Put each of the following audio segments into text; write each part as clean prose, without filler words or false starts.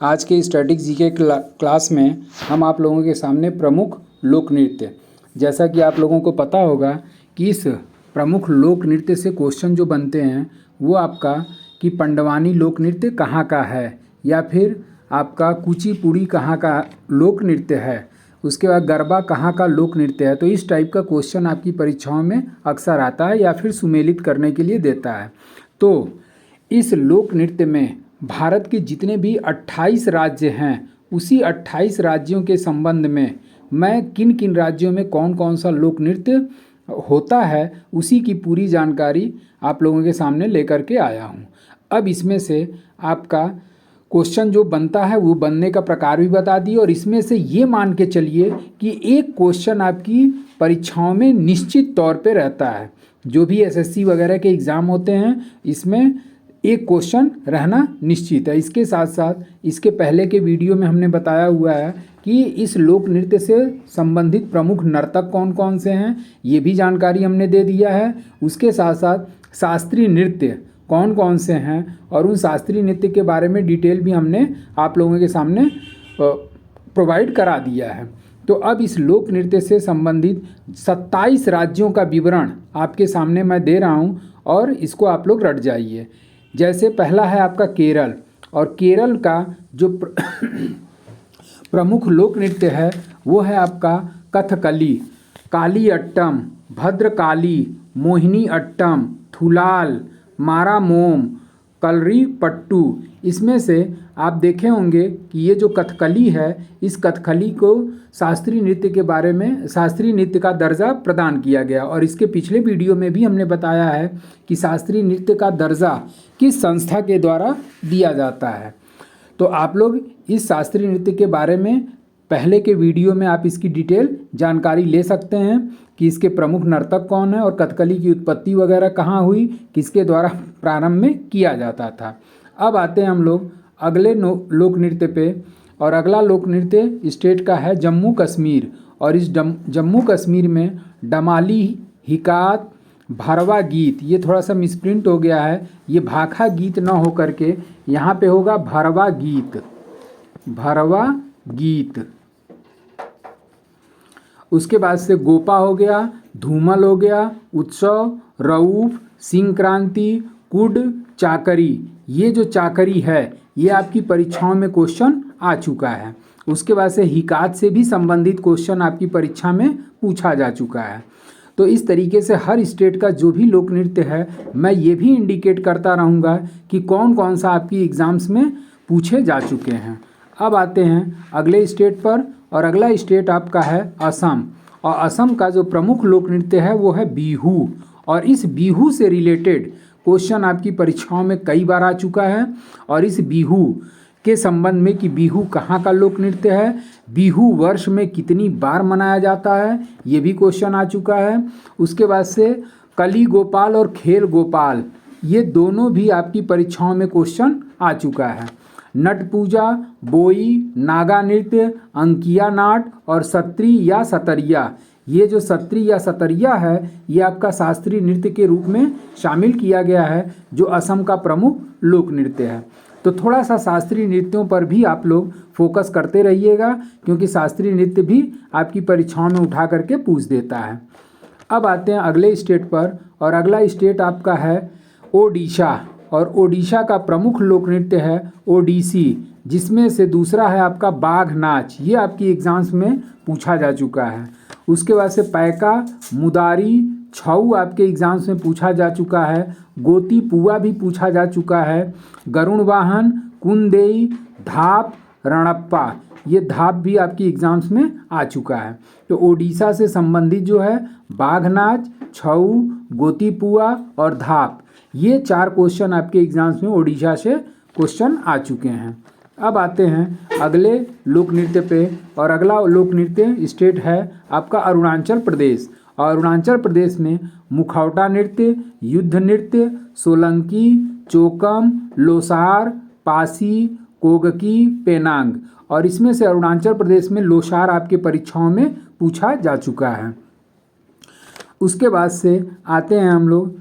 आज के static GK class में हम आप लोगों के सामने प्रमुख लोक नृत्य, जैसा कि आप लोगों को पता होगा कि इस प्रमुख लोक नृत्य से क्वेश्चन जो बनते हैं वो आपका कि पंडवानी लोक नृत्य कहाँ का है या फिर आपका कुचिपुड़ी कहाँ का लोक नृत्य है, उसके बाद गरबा कहाँ का लोक नृत्य है। तो इस टाइप का क्वेश्चन आपकी परीक्षाओं में अक्सर आता है या फिर सुमेलित करने के लिए देता है। तो इस लोक नृत्य में भारत के जितने भी 28 राज्य हैं उसी 28 राज्यों के संबंध में मैं किन किन राज्यों में कौन कौन सा लोक नृत्य होता है उसी की पूरी जानकारी आप लोगों के सामने लेकर के आया हूँ। अब इसमें से आपका क्वेश्चन जो बनता है वो बनने का प्रकार भी बता दिए और इसमें से ये मान के चलिए कि एक क्वेश्चन आपकी परीक्षाओं में निश्चित तौर पे रहता है। जो भी एसएससी वगैरह के एग्ज़ाम होते हैं इसमें एक क्वेश्चन रहना निश्चित है। इसके साथ साथ इसके पहले के वीडियो में हमने बताया हुआ है कि इस लोक नृत्य से संबंधित प्रमुख नर्तक कौन कौन से हैं, ये भी जानकारी हमने दे दिया है। उसके साथ साथ शास्त्रीय नृत्य कौन कौन से हैं और उन शास्त्रीय नृत्य के बारे में डिटेल भी हमने आप लोगों के सामने प्रोवाइड करा दिया है। तो अब इस लोक नृत्य से संबंधित 27 राज्यों का विवरण आपके सामने मैं दे रहा हूं और इसको आप लोग रट जाइए। जैसे पहला है आपका केरल, और केरल का जो प्रमुख लोक नृत्य है वो है आपका कथकली, काली अट्टम, भद्रकाली, मोहिनी अट्टम, थुलाल, मारामोम, कलरी पट्टू। इसमें से आप देखे होंगे कि ये जो कथकली है इस कथकली को शास्त्रीय नृत्य के बारे में शास्त्रीय नृत्य का दर्जा प्रदान किया गया और इसके पिछले वीडियो में भी हमने बताया है कि शास्त्रीय नृत्य का दर्जा किस संस्था के द्वारा दिया जाता है। तो आप लोग इस शास्त्रीय नृत्य के बारे में पहले के वीडियो में आप इसकी डिटेल जानकारी ले सकते हैं कि इसके प्रमुख नर्तक कौन है और कथकली की उत्पत्ति वगैरह कहाँ हुई, किसके द्वारा प्रारंभ में किया जाता था। अब आते हैं हम लोग अगले लोक नृत्य पे, और अगला लोक नृत्य स्टेट का है जम्मू कश्मीर। और इस जम्मू कश्मीर में डमाली, हिकात, भरवा गीत, ये थोड़ा सा मिसप्रिंट हो गया है, ये भाखा गीत ना हो करके यहाँ पे होगा भरवा गीत, भरवा गीत। उसके बाद से गोपा हो गया, धूमल हो गया, उत्सव, रऊफ, संक्रांति, कुड, चाकरी। ये जो चाकरी है ये आपकी परीक्षाओं में क्वेश्चन आ चुका है। उसके बाद से हिकात से भी संबंधित क्वेश्चन आपकी परीक्षा में पूछा जा चुका है। तो इस तरीके से हर स्टेट का जो भी लोक नृत्य है मैं ये भी इंडिकेट करता रहूँगा कि कौन कौन सा आपकी एग्ज़ाम्स में पूछे जा चुके हैं। अब आते हैं अगले स्टेट पर, और अगला स्टेट आपका है असम। और असम का जो प्रमुख लोक नृत्य है वो है बिहू, और इस बिहू से रिलेटेड क्वेश्चन आपकी परीक्षाओं में कई बार आ चुका है। और इस बिहू के संबंध में कि बिहू कहाँ का लोक नृत्य है, बिहू वर्ष में कितनी बार मनाया जाता है, ये भी क्वेश्चन आ चुका है। उसके बाद से कली गोपाल और खेल गोपाल, ये दोनों भी आपकी परीक्षाओं में क्वेश्चन आ चुका है। नट पूजा, बोई, नागा नृत्य, अंकिया नाट और सत्री या सतरिया, ये जो सत्री या सतरिया है ये आपका शास्त्रीय नृत्य के रूप में शामिल किया गया है जो असम का प्रमुख लोक नृत्य है। तो थोड़ा सा शास्त्रीय नृत्यों पर भी आप लोग फोकस करते रहिएगा क्योंकि शास्त्रीय नृत्य भी आपकी परीक्षाओं में उठा करके पूछ देता है। अब आते हैं अगले स्टेट पर, और अगला स्टेट आपका है ओडिशा। और ओडिशा का प्रमुख लोक नृत्य है ओडिसी, जिसमें से दूसरा है आपका बाघ नाच, ये आपकी एग्जाम्स में पूछा जा चुका है। उसके बाद से पैका, मुदारी, छऊ आपके एग्जाम्स में पूछा जा चुका है। गोती पुआ भी पूछा जा चुका है। गरुण वाहन, कुंदेई, धाप, रणप्पा, ये धाप भी आपकी एग्जाम्स में आ चुका है। तो ओडिशा से संबंधित जो है बाघ नाच, छऊ, गोती पुआ और धाप, ये 4 क्वेश्चन आपके एग्जाम्स में ओडिशा से क्वेश्चन आ चुके हैं। अब आते हैं अगले लोक नृत्य पे, और अगला लोक नृत्य स्टेट है आपका अरुणाचल प्रदेश। और अरुणाचल प्रदेश में मुखौटा नृत्य, युद्ध नृत्य, सोलंकी, चोकम, लोसार, पासी, कोगकी, पेनांग, और इसमें से अरुणाचल प्रदेश में लोसार आपके परीक्षाओं में पूछा जा चुका है। उसके बाद से आते हैं हम लोग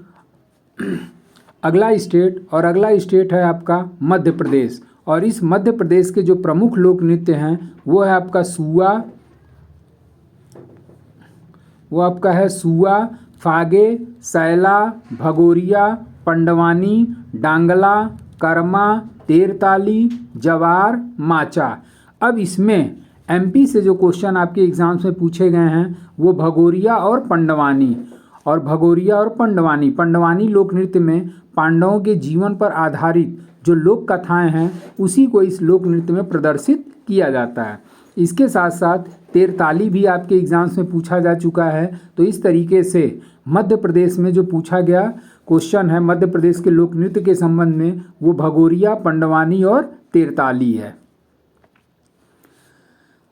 अगला स्टेट, और अगला स्टेट है आपका मध्य प्रदेश। और इस मध्य प्रदेश के जो प्रमुख लोक नृत्य हैं वो है आपका सुआ, फागे, सैला, भगोरिया, पंडवानी, डांगला, कर्मा, तेरताली, जवार, माचा। अब इसमें एमपी से जो क्वेश्चन आपके एग्जाम्स में पूछे गए हैं वो भगोरिया और पंडवानी पंडवानी लोक नृत्य में पांडवों के जीवन पर आधारित जो लोक कथाएं हैं उसी को इस लोक नृत्य में प्रदर्शित किया जाता है। इसके साथ साथ तेरताली भी आपके एग्जाम्स में पूछा जा चुका है। तो इस तरीके से मध्य प्रदेश में जो पूछा गया क्वेश्चन है मध्य प्रदेश के लोक नृत्य के संबंध में वो भगोरिया, पंडवानी और तेरताली है।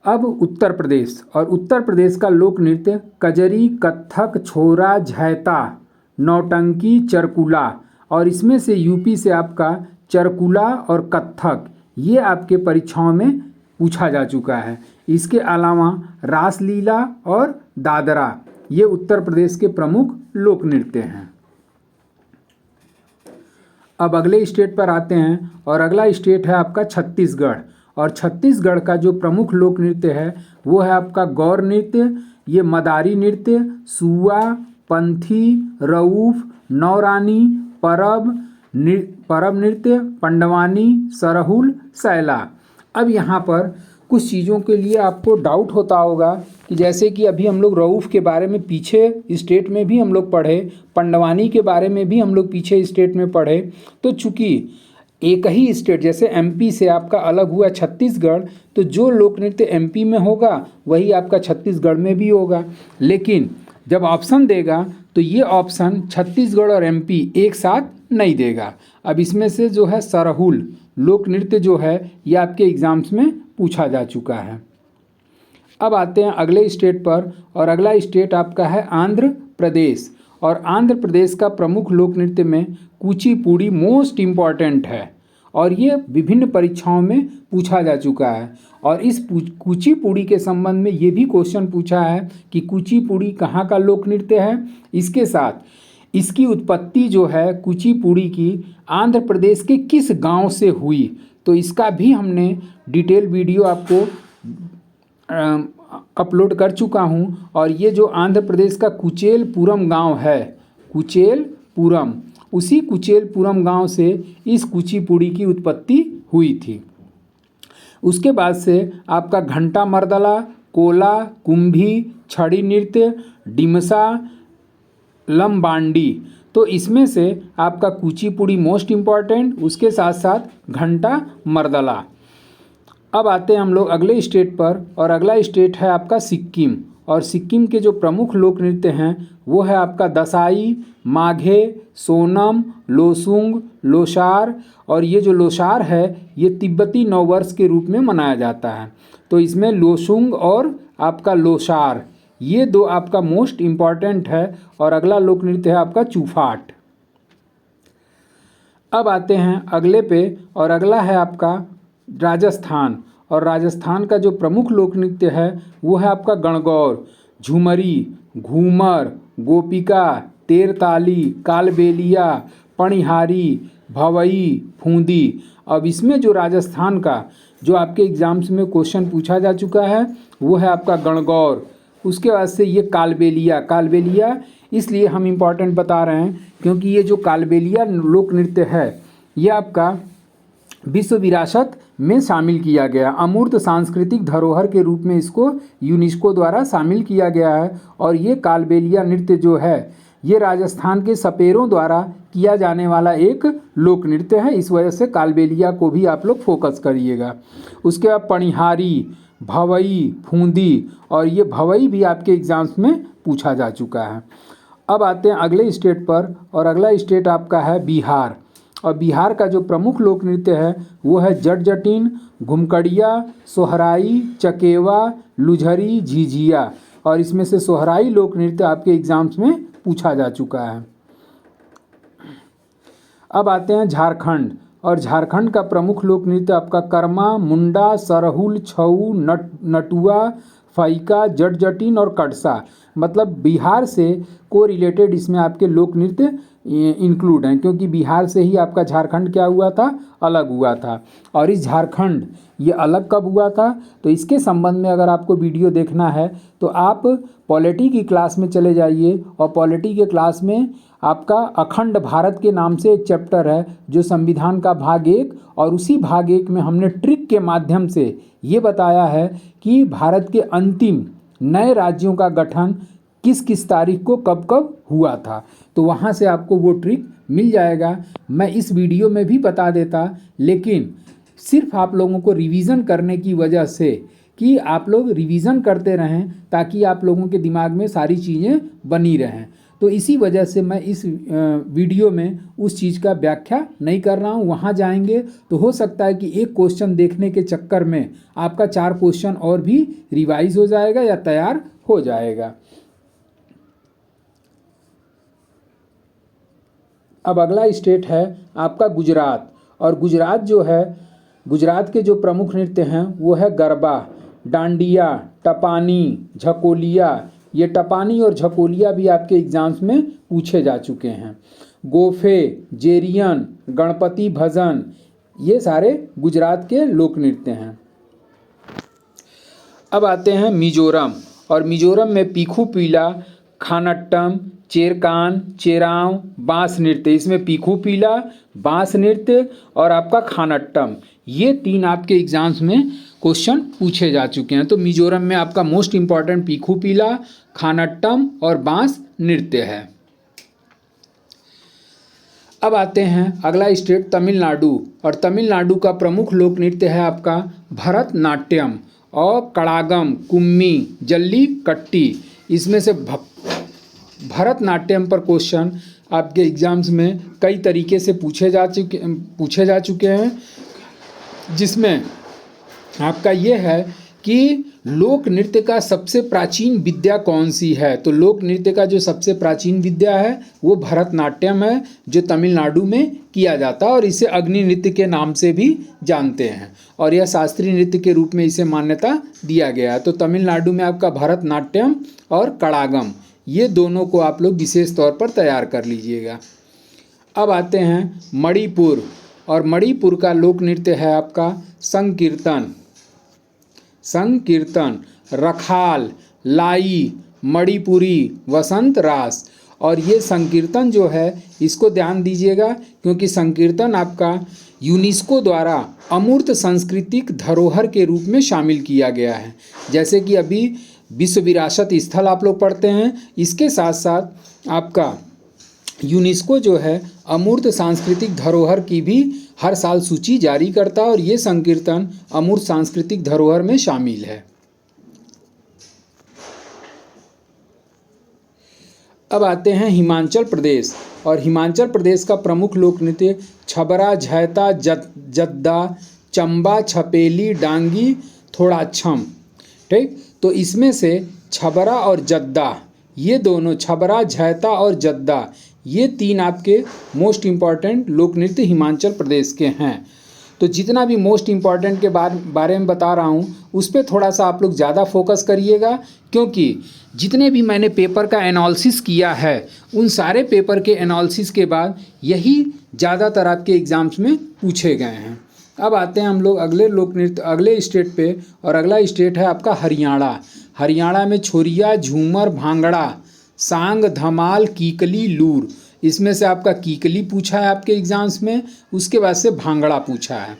अब उत्तर प्रदेश, और उत्तर प्रदेश का लोक नृत्य कजरी, कत्थक, छोरा, झैता, नौटंकी, चरकुला, और इसमें से यूपी से आपका चरकुला और कत्थक ये आपके परीक्षाओं में पूछा जा चुका है। इसके अलावा रासलीला और दादरा ये उत्तर प्रदेश के प्रमुख लोक नृत्य हैं। अब अगले स्टेट पर आते हैं और अगला स्टेट है आपका छत्तीसगढ़, और छत्तीसगढ़ का जो प्रमुख लोक नृत्य है वो है आपका गौर नृत्य, ये मदारी नृत्य, सुआ, पंथी, रऊफ, नौरानी, परब नृत्य, पंडवानी, सरहुल, सैला। अब यहाँ पर कुछ चीज़ों के लिए आपको डाउट होता होगा कि जैसे कि अभी हम लोग रऊफ के बारे में पीछे स्टेट में भी हम लोग पढ़े, पंडवानी के बारे में भी हम लोग पीछे स्टेट में पढ़े। तो चूँकि एक ही स्टेट जैसे एमपी से आपका अलग हुआ छत्तीसगढ़, तो जो लोक नृत्य एमपी में होगा वही आपका छत्तीसगढ़ में भी होगा। लेकिन जब ऑप्शन देगा तो ये ऑप्शन छत्तीसगढ़ और एमपी एक साथ नहीं देगा। अब इसमें से जो है सरहुल लोक नृत्य जो है ये आपके एग्जाम्स में पूछा जा चुका है। अब आते हैं अगले स्टेट पर, और अगला स्टेट आपका है आंध्र प्रदेश, और आंध्र प्रदेश का प्रमुख लोक नृत्य में कुचिपुड़ी मोस्ट इम्पॉर्टेंट है और ये विभिन्न परीक्षाओं में पूछा जा चुका है। और इस कुचिपुड़ी के संबंध में ये भी क्वेश्चन पूछा है कि कुचिपुड़ी कहाँ का लोक नृत्य है। इसके साथ इसकी उत्पत्ति जो है कुचिपुड़ी की आंध्र प्रदेश के किस गांव से हुई, तो इसका भी हमने डिटेल वीडियो आपको अपलोड कर चुका हूं। और ये जो आंध्र प्रदेश का कुचेलपुरम गांव है, कुचेलपुरम, उसी कुचेलपुरम गांव से इस कुचिपुड़ी की उत्पत्ति हुई थी। उसके बाद से आपका घंटा मर्दला, कोला, कुंभी, छड़ी नृत्य, डिमसा, लंबांडी, तो इसमें से आपका कुचिपुड़ी मोस्ट इम्पॉर्टेंट, उसके साथ साथ घंटा मर्दला। अब आते हैं हम लोग अगले स्टेट पर, और अगला स्टेट है आपका सिक्किम, और सिक्किम के जो प्रमुख लोक नृत्य हैं वो है आपका दसाई, माघे, सोनम, लोसुंग, लोसार, और ये जो लोसार है ये तिब्बती नववर्ष के रूप में मनाया जाता है। तो इसमें लोसुंग और आपका लोसार ये दो आपका मोस्ट इम्पॉर्टेंट है। और अगला लोक नृत्य है आपका चूफाट। अब आते हैं अगले पे, और अगला है आपका राजस्थान, और राजस्थान का जो प्रमुख लोक नृत्य है वो है आपका गणगौर, झुमरी, घूमर, गोपिका, तेरताली, कालबेलिया, पणिहारी, भवई, फूंदी। अब इसमें जो राजस्थान का जो आपके एग्जाम्स में क्वेश्चन पूछा जा चुका है वो है आपका गणगौर। उसके बाद से ये कालबेलिया इसलिए हम इम्पॉर्टेंट बता रहे हैं क्योंकि ये जो कालबेलिया लोक नृत्य है ये आपका विश्व विरासत में शामिल किया गया, अमूर्त सांस्कृतिक धरोहर के रूप में इसको यूनेस्को द्वारा शामिल किया गया है। और ये कालबेलिया नृत्य जो है ये राजस्थान के सपेरों द्वारा किया जाने वाला एक लोक नृत्य है, इस वजह से कालबेलिया को भी आप लोग फोकस करिएगा। उसके बाद पणिहारी, भवई, फूंदी, और ये भवई भी आपके एग्जाम्स में पूछा जा चुका है। अब आते हैं अगले स्टेट पर, और अगला स्टेट आपका है बिहार, और बिहार का जो प्रमुख लोक नृत्य है वो है जट जटिन, घुमकड़िया, सोहराई, चकेवा, लुझरी, झिझिया, और इसमें से सोहराई लोक नृत्य आपके एग्जाम्स में पूछा जा चुका है। अब आते हैं झारखंड, और झारखंड का प्रमुख लोक नृत्य आपका कर्मा, मुंडा, सरहुल, छऊ, नटुआ, फैका, जट जटिन और कटसा। मतलब बिहार से को रिलेटेड इसमें आपके लोक नृत्य इंक्लूड हैं, क्योंकि बिहार से ही आपका झारखंड क्या हुआ था, अलग हुआ था। और इस झारखंड ये अलग कब हुआ था, तो इसके संबंध में अगर आपको वीडियो देखना है तो आप पॉलिटी की क्लास में चले जाइए, और पॉलिटी के क्लास में आपका अखंड भारत के नाम से एक चैप्टर है जो संविधान का भाग 1, और उसी भाग 1 में हमने ट्रिक के माध्यम से ये बताया है कि भारत के अंतिम नए राज्यों का गठन किस किस तारीख को कब कब हुआ था। तो वहाँ से आपको वो ट्रिक मिल जाएगा। मैं इस वीडियो में भी बता देता, लेकिन सिर्फ आप लोगों को रिवीजन करने की वजह से, कि आप लोग रिवीजन करते रहें ताकि आप लोगों के दिमाग में सारी चीज़ें बनी रहें, तो इसी वजह से मैं इस वीडियो में उस चीज़ का व्याख्या नहीं कर रहा हूँ। वहाँ जाएंगे तो हो सकता है कि एक क्वेश्चन देखने के चक्कर में आपका 4 क्वेश्चन और भी रिवाइज हो जाएगा या तैयार हो जाएगा। अब अगला स्टेट है आपका गुजरात, और गुजरात जो है, गुजरात के जो प्रमुख नृत्य हैं वो है गरबा, डांडिया, टपानी, झकोलिया। ये टपानी और झकोलिया भी आपके एग्जाम्स में पूछे जा चुके हैं। गोफे, जेरियन, गणपति भजन, ये सारे गुजरात के लोक नृत्य हैं। अब आते हैं मिजोरम, और मिजोरम में पीखू पीला, खानट्टम, चेरकान, चेराव, बांस नृत्य। इसमें पीखू पीला, बांस नृत्य और आपका खानट्टम, ये 3 आपके एग्जाम्स में क्वेश्चन पूछे जा चुके हैं। तो मिजोरम में आपका मोस्ट इम्पॉर्टेंट पीखू पीला, खानट्टम और बांस नृत्य है। अब आते हैं अगला स्टेट तमिलनाडु, और तमिलनाडु का प्रमुख लोक नृत्य है आपका भरतनाट्यम और कड़ागम, कुम्मी, जल्ली कट्टी। इसमें से भरतनाट्यम पर क्वेश्चन आपके एग्जाम्स में कई तरीके से पूछे जा चुके हैं, जिसमें आपका ये है कि लोक नृत्य का सबसे प्राचीन विद्या कौन सी है। तो लोक नृत्य का जो सबसे प्राचीन विद्या है वो भरतनाट्यम है, जो तमिलनाडु में किया जाता है, और इसे अग्नि नृत्य के नाम से भी जानते हैं, और यह शास्त्रीय नृत्य के रूप में इसे मान्यता दिया गया है। तो तमिलनाडु में आपका भरतनाट्यम और कड़ागम, ये दोनों को आप लोग विशेष तौर पर तैयार कर लीजिएगा। अब आते हैं मणिपुर, और मणिपुर का लोक नृत्य है आपका संकीर्तन, रखाल, लाई, मणिपुरी, वसंत रास। और ये संकीर्तन जो है इसको ध्यान दीजिएगा, क्योंकि संकीर्तन आपका यूनेस्को द्वारा अमूर्त सांस्कृतिक धरोहर के रूप में शामिल किया गया है। जैसे कि अभी विश्व विरासत स्थल आप लोग पढ़ते हैं, इसके साथ साथ आपका यूनेस्को जो है अमूर्त सांस्कृतिक धरोहर की भी हर साल सूची जारी करता है, और ये संकीर्तन अमूर्त सांस्कृतिक धरोहर में शामिल है। अब आते हैं हिमाचल प्रदेश, और हिमाचल प्रदेश का प्रमुख लोक नृत्य छबरा, झैता, जद्दा, चंबा, छपेली, डांगी, थोड़ा छम। ठीक, तो इसमें से छबरा और जद्दा, ये दोनों, छबरा, झैता और जद्दा, ये 3 आपके मोस्ट इम्पॉर्टेंट लोक नृत्य हिमाचल प्रदेश के हैं। तो जितना भी मोस्ट इम्पॉर्टेंट के बारे में बता रहा हूँ उस पर थोड़ा सा आप लोग ज़्यादा फोकस करिएगा, क्योंकि जितने भी मैंने पेपर का एनालिसिस किया है उन सारे पेपर के एनालिसिस के बाद यही ज़्यादातर आपके एग्ज़ाम्स में पूछे गए हैं। अब आते हैं हम लोग अगले लोक नृत्य, अगले स्टेट पे, और अगला स्टेट है आपका हरियाणा। हरियाणा में छोरिया, झूमर, भांगड़ा, सांग, धमाल, कीकली, लूर। इसमें से आपका कीकली पूछा है आपके एग्जाम्स में, उसके बाद से भांगड़ा पूछा है।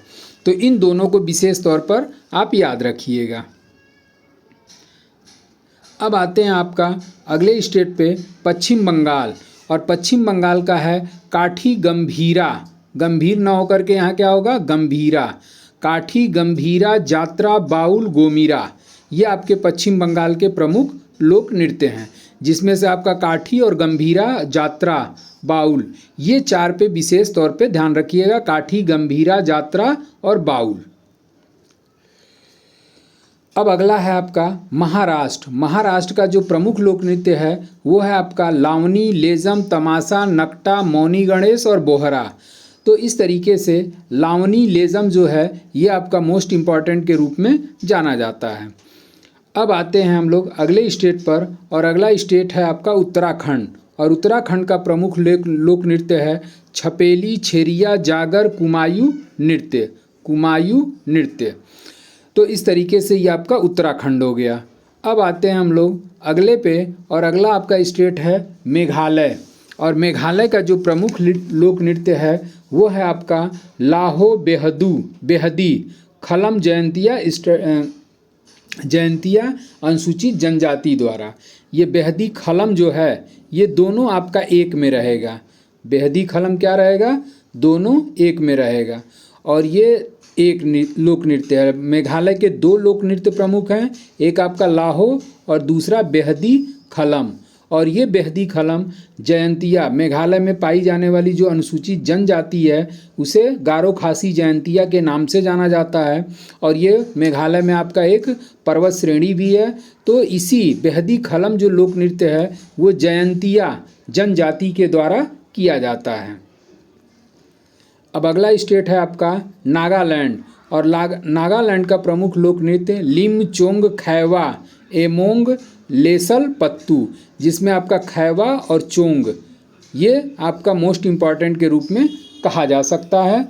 तो इन दोनों को विशेष तौर पर आप याद रखिएगा। अब आते हैं आपका अगले स्टेट पे पश्चिम बंगाल, और पश्चिम बंगाल का है काठी गंभीरा, गंभीर ना होकर के यहाँ क्या होगा, गंभीरा, काठी, गंभीरा, जात्रा, बाउल, गोमीरा। ये आपके पश्चिम बंगाल के प्रमुख लोक नृत्य हैं, जिसमें से आपका काठी और गंभीरा, जात्रा, बाउल, ये 4 पे विशेष तौर पे ध्यान रखिएगा, काठी, गंभीरा, जात्रा और बाउल। अब अगला है आपका महाराष्ट्र। महाराष्ट्र का जो प्रमुख लोक नृत्य है वो है आपका लावनी, लेजम, तमाशा, नकटा, मौनी गणेश और बोहरा। तो इस तरीके से लावनी, लेजम जो है ये आपका मोस्ट इम्पॉर्टेंट के रूप में जाना जाता है। अब आते हैं हम लोग अगले स्टेट पर, और अगला स्टेट है आपका उत्तराखंड, और उत्तराखंड का प्रमुख लोक नृत्य है छपेली, छेरिया, जागर, कुमायूं नृत्य। कुमायूं नृत्य। तो इस तरीके से ये आपका उत्तराखंड हो गया। अब आते हैं हम लोग अगले पे, और अगला आपका स्टेट है मेघालय। और मेघालय का जो प्रमुख लोक नृत्य है वो है आपका लाहो बेहदी, खलम जयंतिया अनुसूचित जनजाति द्वारा। ये बेहदी खलम जो है ये दोनों आपका एक में रहेगा। बेहदी खलम क्या रहेगा? दोनों एक में रहेगा। और ये एक लोक नृत्य है। मेघालय के दो लोक नृत्य प्रमुख हैं, एक आपका लाहो और दूसरा बेहदी खलम। और ये बेहदी खलम जयंतिया, मेघालय में पाई जाने वाली जो अनुसूचित जनजाति है उसे गारो खासी जयंतिया के नाम से जाना जाता है। और ये मेघालय में आपका एक पर्वत श्रेणी भी है। तो इसी बेहदी खलम जो लोक नृत्य है वो जयंतिया जनजाति के द्वारा किया जाता है। अब अगला स्टेट है आपका नागालैंड। और नागालैंड का प्रमुख लोक नृत्य लिमचोंग खैवा एमोंग लेसल पत्तू, जिसमें आपका खैवा और चोंग ये आपका मोस्ट इम्पॉर्टेंट के रूप में कहा जा सकता है।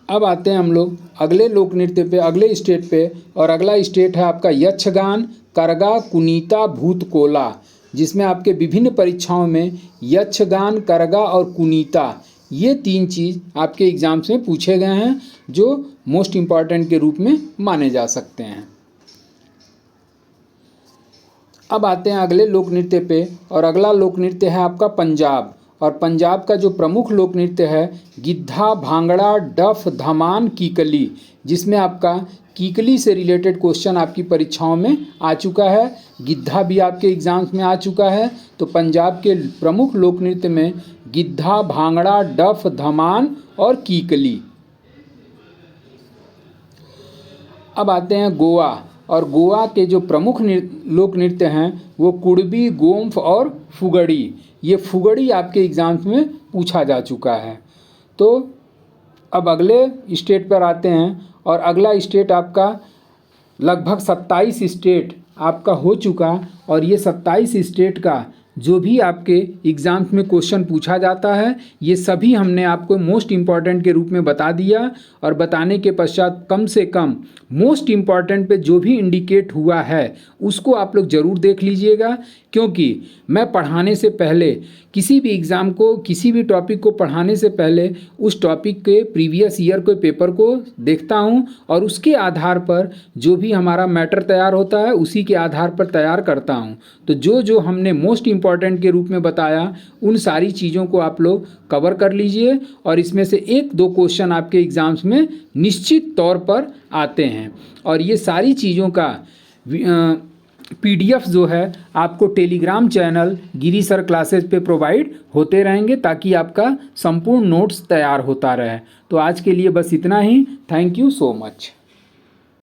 अब आते हैं हम लोग अगले लोक नृत्य पे, अगले स्टेट पे। और अगला स्टेट है आपका यक्षगान, करगा, कुनीता, भूतकोला, जिसमें आपके विभिन्न परीक्षाओं में यक्षगान, करगा और कुनीता ये तीन चीज़ आपके एग्जाम्स में पूछे गए हैं जो मोस्ट इम्पॉर्टेंट के रूप में माने जा सकते हैं। अब आते हैं अगले लोक नृत्य पे, और अगला लोक नृत्य है आपका पंजाब। और पंजाब का जो प्रमुख लोक नृत्य है गिद्धा, भांगड़ा, डफ, धमान, कीकली, जिसमें आपका कीकली से रिलेटेड क्वेश्चन आपकी परीक्षाओं में आ चुका है। गिद्धा भी आपके एग्जाम्स में आ चुका है। तो पंजाब के प्रमुख लोक नृत्य में गिद्धा, भांगड़ा, डफ, धमान और कीकली। अब आते हैं गोवा। और गोवा के जो प्रमुख लोक नृत्य हैं वो कुड़बी, गोम्फ और फुगड़ी। ये फुगड़ी आपके एग्जाम्स में पूछा जा चुका है। तो अब अगले स्टेट पर आते हैं, और अगला स्टेट आपका लगभग 27 स्टेट आपका हो चुका। और ये 27 स्टेट का जो भी आपके एग्ज़ाम्स में क्वेश्चन पूछा जाता है ये सभी हमने आपको मोस्ट इम्पॉर्टेंट के रूप में बता दिया। और बताने के पश्चात कम से कम मोस्ट इम्पॉर्टेंट पे जो भी इंडिकेट हुआ है उसको आप लोग ज़रूर देख लीजिएगा, क्योंकि मैं पढ़ाने से पहले किसी भी एग्ज़ाम को, किसी भी टॉपिक को पढ़ाने से पहले उस टॉपिक के प्रीवियस ईयर के पेपर को देखता हूँ और उसके आधार पर जो भी हमारा मैटर तैयार होता है उसी के आधार पर तैयार करता हूँ। तो जो हमने मोस्ट इम्पॉर्टेंट के रूप में बताया उन सारी चीज़ों को आप लोग कवर कर लीजिए, और इसमें से एक दो क्वेश्चन आपके एग्ज़ाम्स में निश्चित तौर पर आते हैं। और ये सारी चीज़ों का PDF जो है आपको टेलीग्राम चैनल गिरी सर क्लासेस पे प्रोवाइड होते रहेंगे ताकि आपका संपूर्ण नोट्स तैयार होता रहे। तो आज के लिए बस इतना ही। Thank you so much.